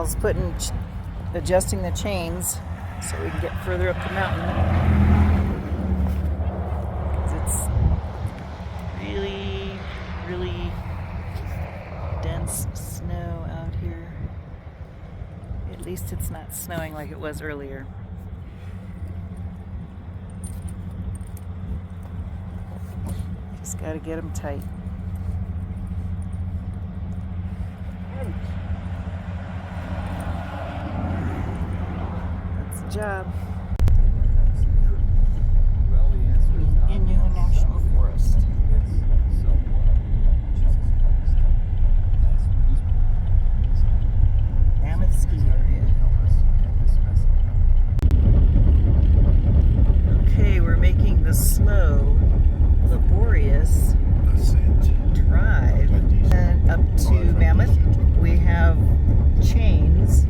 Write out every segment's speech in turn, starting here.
Al's adjusting the chains so we can get further up the mountain. Because it's really, really dense snow out here. At least it's not snowing like it was earlier. Just gotta get them tight. That's the job. Inyo National Forest. Mammoth ski area. Okay, we're making the slow, laborious drive and up to Mammoth. We have chains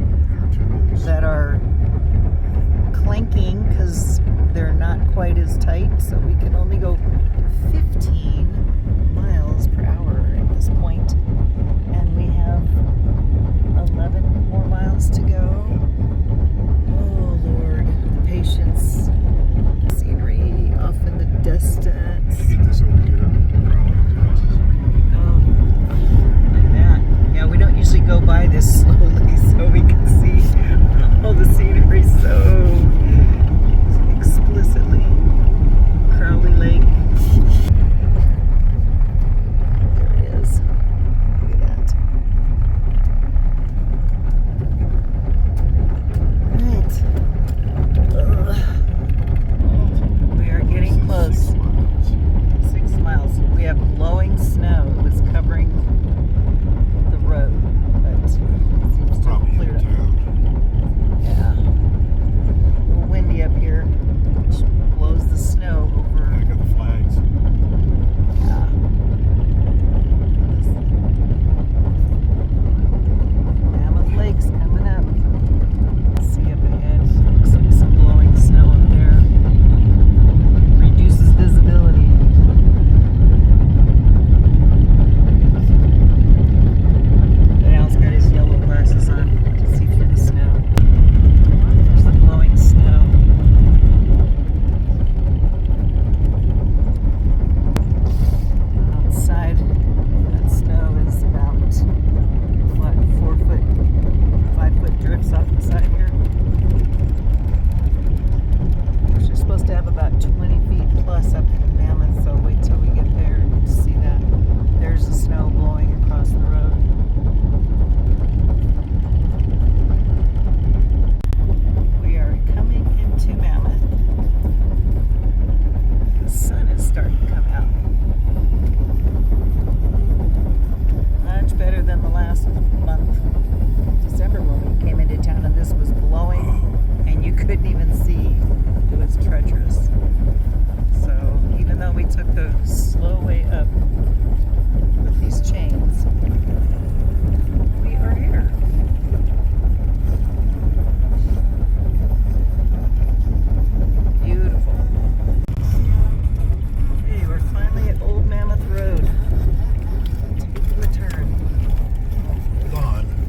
that are clanking because they're not quite as tight, so we can only go 15 miles per hour at this point, and we have 11 more miles to go. Oh Lord, the patience. Scenery off in the distance. Get this over here. Oh, look at that. Yeah, we don't usually go by this slowly so we can see all the scenery so explicitly. Crowley Lake. There it is. Look at that. Right. We are getting close. 6 miles. We have blowing snow. It was covering the road, but it seems to have cleared up. Yeah. A little windy up here, which blows the snow over. I got the flags. Yeah. Mammoth Lake's coming up. See up ahead. Looks like some blowing snow up there. Reduces visibility. But Al's got his yellow glasses on to see through the snow. There's the blowing snow. Outside, that snow is about, what, 4 foot, 5 foot drifts off the side here. We're supposed to have about 20 feet plus up in Mammoth, so wait till we get there and see that. There's the snow blowing across the road. We are coming into Mammoth. The sun is starting to come out. Much better than the last month, December, when we came into town and this was blowing and you couldn't even see. It was treacherous. So even though we took the slow way up,